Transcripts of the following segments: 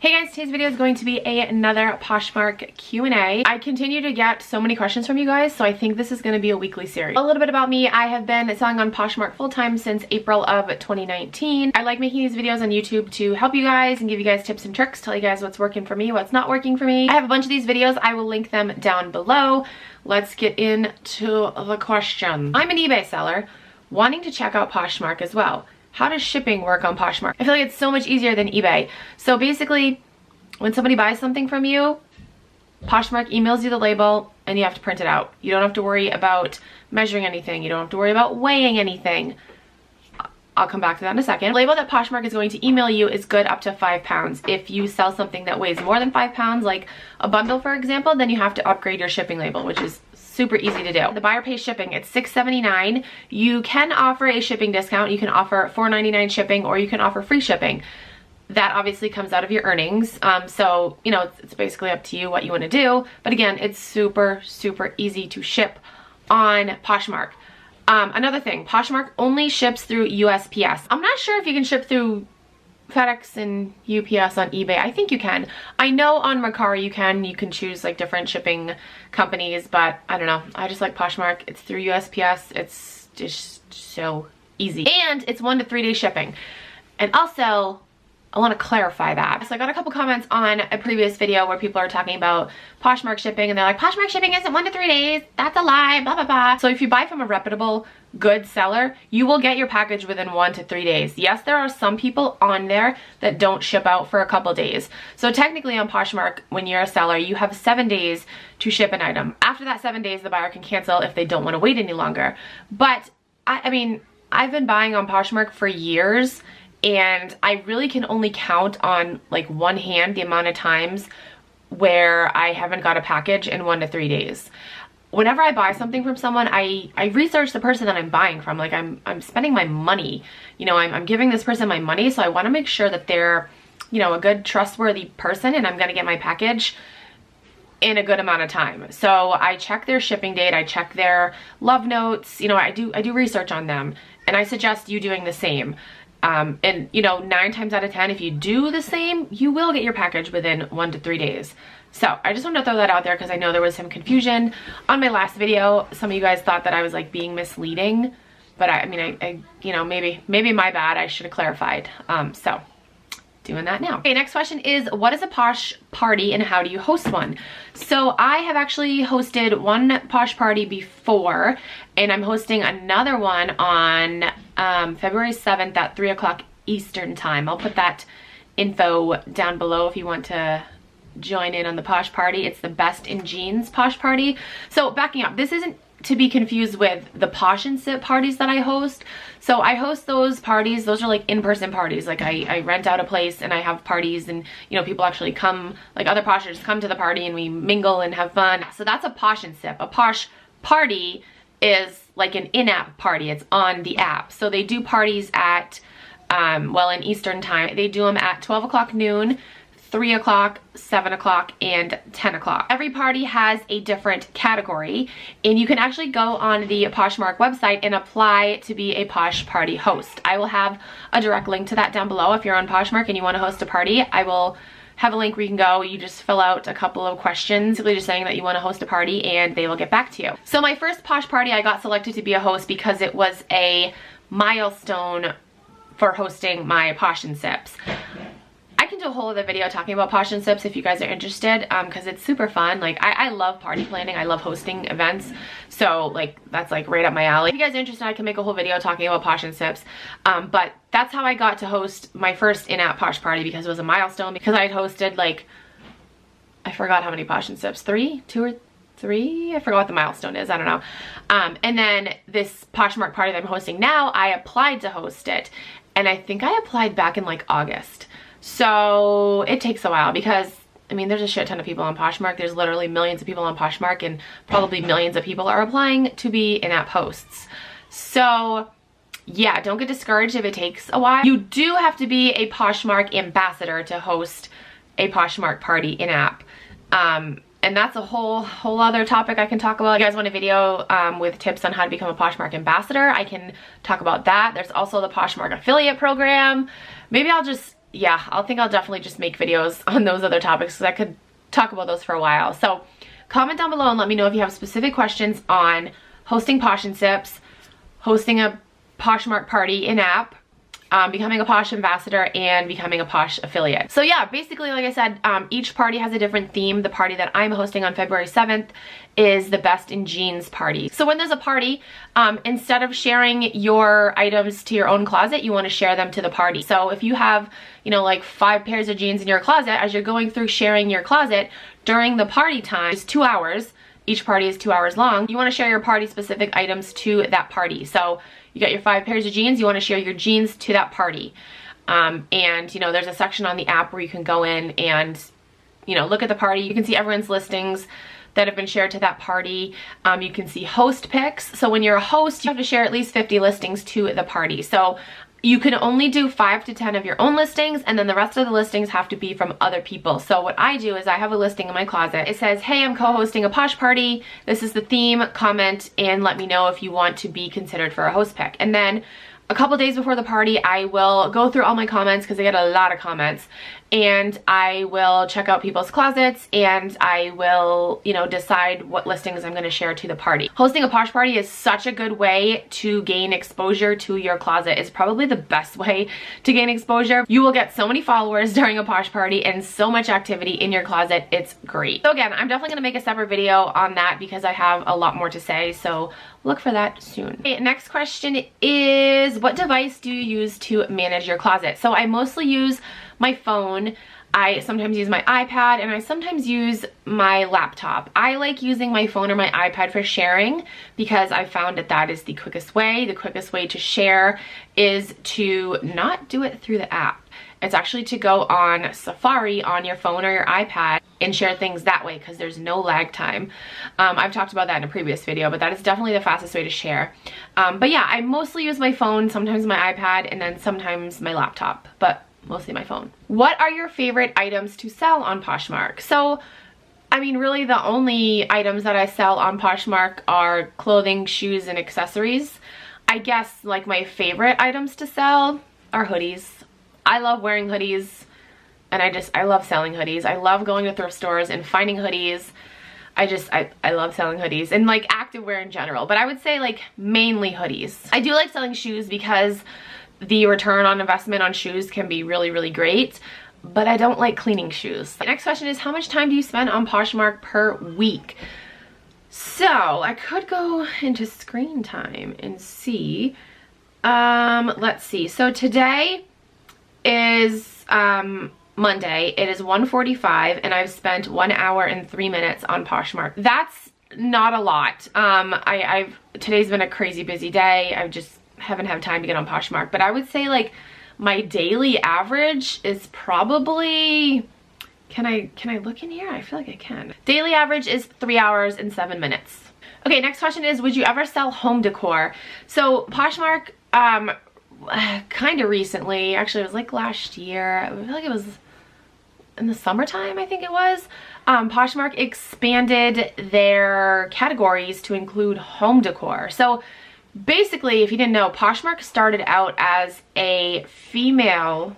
Hey guys, today's video is going to be another Poshmark Q&A. I continue to get so many questions from you guys, so I think this is going to be a weekly series. A little bit about me: I have been selling on Poshmark full-time since April of 2019. I like making these videos on YouTube to help you guys and give you guys tips and tricks, tell you guys what's working for me, what's not working for me. I have a bunch of these videos. I will link them down below. Let's get into the question. I'm an eBay seller wanting to check out Poshmark as well. How does shipping work on Poshmark? I feel like it's so much easier than eBay. So basically, when somebody buys something from you, Poshmark emails you the label and you have to print it out. You don't have to worry about measuring anything. You don't have to worry about weighing anything. I'll come back to that in a second. The label that Poshmark is going to email you is good up to 5 pounds. If you sell something that weighs more than 5 pounds, like a bundle for example, then you have to upgrade your shipping label, which is super easy to do. The buyer pays shipping. It's $6.79. You can offer a shipping discount. You can offer $4.99 shipping, or you can offer free shipping. That obviously comes out of your earnings. So, you know, it's basically up to you what you want to do. But again, it's super, super easy to ship on Poshmark. Another thing, Poshmark only ships through USPS. I'm not sure if you can ship through FedEx and UPS on eBay. I think you can. I know on Mercari you can choose like different shipping companies, but I don't know. I just like Poshmark. It's through USPS. It's just so easy. And it's 1 to 3 day shipping. And also, I want to clarify that. So I got a couple comments on a previous video where people are talking about Poshmark shipping and they're like, Poshmark shipping isn't 1 to 3 days. That's a lie, blah, blah, blah. So if you buy from a reputable good seller, you will get your package within 1 to 3 days. Yes, there are some people on there that don't ship out for a couple days. So technically on Poshmark, when you're a seller, you have 7 days to ship an item. After that 7 days, the buyer can cancel if they don't want to wait any longer. But I mean, I've been buying on Poshmark for years, and I really can only count on like one hand the amount of times where I haven't got a package in 1 to 3 days. Whenever I buy something from someone, I research the person that I'm buying from. Like I'm spending my money, you know, I'm giving this person my money, so I want to make sure that they're, you know, a good, trustworthy person, and I'm going to get my package in a good amount of time. So I check their shipping date, I check their love notes, you know, I do research on them, and I suggest you doing the same. And you know, 9 times out of 10, if you do the same, you will get your package within 1 to 3 days. So I just wanted to throw that out there because I know there was some confusion on my last video. Some of you guys thought that I was like being misleading, but I mean, I you know, maybe my bad. I should have clarified. So doing that now. Okay, next question is, what is a Posh party and how do you host one? So I have actually hosted one Posh party before, and I'm hosting another one on February 7th at 3 o'clock Eastern time. I'll put that info down below if you want to join in on the Posh party. It's the Best in Jeans Posh party. So backing up, this isn't to be confused with the Posh and Sip parties that I host. So I host those parties. Those are like in-person parties. Like I rent out a place and I have parties, and you know, people actually come, like other Poshers come to the party and we mingle and have fun. So that's a Posh and Sip. A Posh party is like an in-app party. It's on the app. So they do parties at, well, in Eastern time. They do them at 12 o'clock noon, 3 o'clock, 7 o'clock, and 10 o'clock. Every party has a different category, and you can actually go on the Poshmark website and apply to be a Posh party host. I will have a direct link to that down below. If you're on Poshmark and you want to host a party, I will have a link where you can go. You just fill out a couple of questions, simply just saying that you want to host a party, and they will get back to you. So my first Posh party, I got selected to be a host because it was a milestone for hosting my Posh and Sips. I can do a whole other video talking about Posh and Sips if you guys are interested, because it's super fun. Like I love party planning. I love hosting events. So like that's like right up my alley. If you guys are interested, I can make a whole video talking about Posh and Sips. But that's how I got to host my first in-app Posh party, because it was a milestone, because I had hosted like, I forgot how many Posh and Sips, 2 or 3? I forgot what the milestone is. I don't know. And then this Poshmark party that I'm hosting now, I applied to host it. And I think I applied back in like August. So it takes a while, because I mean, there's a shit ton of people on Poshmark. There's literally millions of people on Poshmark, and probably millions of people are applying to be in-app hosts. So yeah, don't get discouraged if it takes a while. You do have to be a Poshmark ambassador to host a Poshmark party in-app. And that's a whole other topic I can talk about. If you guys want a video with tips on how to become a Poshmark ambassador, I can talk about that. There's also the Poshmark affiliate program. Maybe I'll just yeah, I think I'll definitely just make videos on those other topics because I could talk about those for a while. So comment down below and let me know if you have specific questions on hosting Posh and Sips, hosting a Poshmark party in-app, becoming a Posh ambassador, and becoming a Posh affiliate. So yeah, basically, like I said, each party has a different theme. The party that I'm hosting on February 7th is the Best in Jeans party. So when there's a party, instead of sharing your items to your own closet, you want to share them to the party. So if you have, you know, like 5 pairs of jeans in your closet, as you're going through sharing your closet during the party time, it's 2 hours. Each party is 2 hours long. You want to share your party specific items to that party. So you got your 5 pairs of jeans, you want to share your jeans to that party. And you know, there's a section on the app where you can go in and, you know, look at the party. You can see everyone's listings that have been shared to that party. You can see host picks. So when you're a host, you have to share at least 50 listings to the party. So you can only do 5 to 10 of your own listings, and then the rest of the listings have to be from other people. So what I do is I have a listing in my closet. It says, hey, I'm co-hosting a Posh party. This is the theme. Comment and let me know if you want to be considered for a host pick. And then a couple days before the party, I will go through all my comments because I get a lot of comments, and I will check out people's closets, and I will, you know, decide what listings I'm going to share to the party. Hosting a Posh party is such a good way to gain exposure to your closet. It's probably the best way to gain exposure. You will get so many followers during a Posh party and so much activity in your closet. It's great. So again, I'm definitely going to make a separate video on that because I have a lot more to say. So look for that soon. Okay, next question is, what device do you use to manage your closet? So I mostly use my phone. I sometimes use my iPad, and I sometimes use my laptop. I like using my phone or my iPad for sharing because I found that that is the quickest way. The quickest way to share is to not do it through the app. It's actually to go on Safari on your phone or your iPad and share things that way because there's no lag time. I've talked about that in a previous video, but that is definitely the fastest way to share. But yeah, I mostly use my phone, sometimes my iPad, and then sometimes my laptop, but mostly my phone. What are your favorite items to sell on Poshmark? So, I mean, really the only items that I sell on Poshmark are clothing, shoes, and accessories. I guess like my favorite items to sell are hoodies. I love wearing hoodies, and I love selling hoodies. I love going to thrift stores and finding hoodies. I love selling hoodies and like activewear in general, but I would say like mainly hoodies. I do like selling shoes because the return on investment on shoes can be really, really great, but I don't like cleaning shoes. The next question is, how much time do you spend on Poshmark per week? So I could go into screen time and see. Let's see. So today is Monday. It is 1:45 and I've spent 1 hour and 3 minutes on Poshmark. That's not a lot. Today's been a crazy busy day. I just haven't had time to get on Poshmark, but I would say like my daily average is probably, can I look in here? I feel like I can. Daily average is 3 hours and 7 minutes. Okay, next question is, would you ever sell home decor? So Poshmark, kind of recently, actually it was like last year, I feel like it was in the summertime, I think it was, Poshmark expanded their categories to include home decor. So basically, if you didn't know, Poshmark started out as a female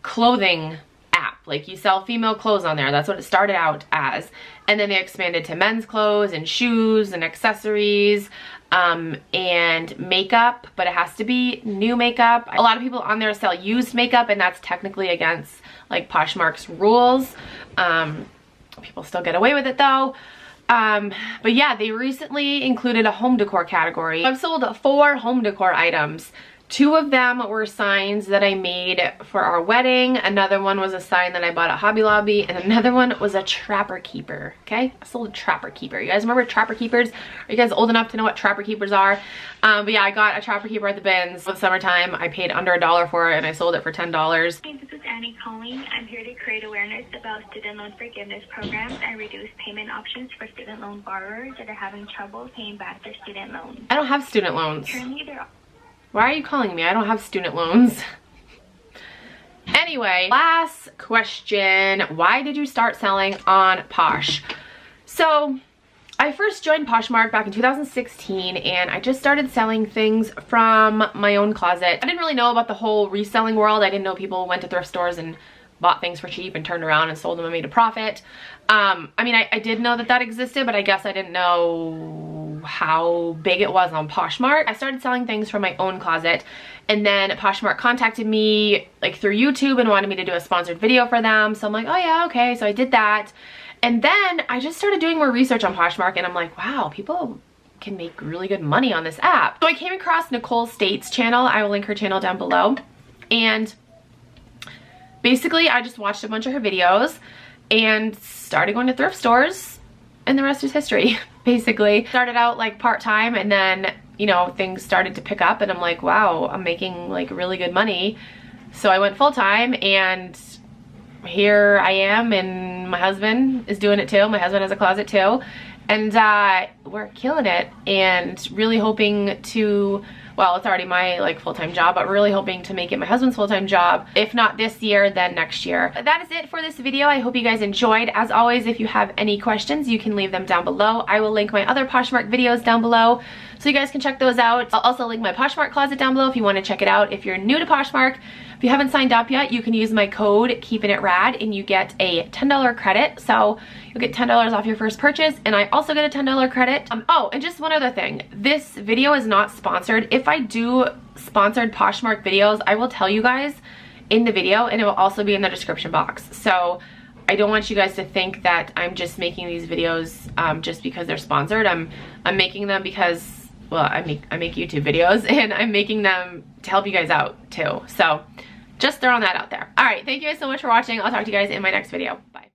clothing app. Like you sell female clothes on there. That's what it started out as. And then they expanded to men's clothes and shoes and accessories and makeup, but it has to be new makeup. A lot of people on there sell used makeup, and that's technically against like Poshmark's rules. People still get away with it though. But yeah, they recently included a home decor category. I've sold 4 home decor items. 2 of them were signs that I made for our wedding. Another one was a sign that I bought at Hobby Lobby, and another one was a trapper keeper. Okay, I sold a trapper keeper. You guys remember trapper keepers? Are you guys old enough to know what trapper keepers are? But yeah, I got a trapper keeper at the bins for the summertime. I paid under $1 for it, and I sold it for $10. Hi, this is Annie calling. I'm here to create awareness about student loan forgiveness programs and reduce payment options for student loan borrowers that are having trouble paying back their student loans. I don't have student loans. Currently, there are... Why are you calling me? I don't have student loans. Anyway, last question. Why did you start selling on Posh? So I first joined Poshmark back in 2016 and I just started selling things from my own closet. I didn't really know about the whole reselling world. I didn't know people went to thrift stores and bought things for cheap and turned around and sold them and made a profit. I mean, I did know that that existed, but I guess I didn't know how big it was on Poshmark. I started selling things from my own closet, and then Poshmark contacted me like through YouTube and wanted me to do a sponsored video for them. So I'm like, oh yeah, okay. So I did that. And then I just started doing more research on Poshmark, and I'm like, wow, people can make really good money on this app. So I came across Nicole State's channel. I will link her channel down below. And basically, I just watched a bunch of her videos and started going to thrift stores, and the rest is history, basically. Started out like part-time, and then, you know, things started to pick up, and I'm like, wow, I'm making like really good money. So I went full-time, and here I am, and my husband is doing it too. My husband has a closet too, and we're killing it, and really hoping to, well, it's already my like full-time job, but really hoping to make it my husband's full-time job. If not this year, then next year. That is it for this video. I hope you guys enjoyed. As always, if you have any questions, you can leave them down below. I will link my other Poshmark videos down below, so you guys can check those out. I'll also link my Poshmark closet down below if you want to check it out. If you're new to Poshmark, if you haven't signed up yet, you can use my code KeepinItRad and you get a $10 credit. So you'll get $10 off your first purchase, and I also get a $10 credit. Oh, and just one other thing. This video is not sponsored. If I do sponsored Poshmark videos, I will tell you guys in the video, and it will also be in the description box. So I don't want you guys to think that I'm just making these videos just because they're sponsored. I'm making them because, well, I make YouTube videos, and I'm making them to help you guys out too. So just throwing that out there. All right, thank you guys so much for watching. I'll talk to you guys in my next video. Bye.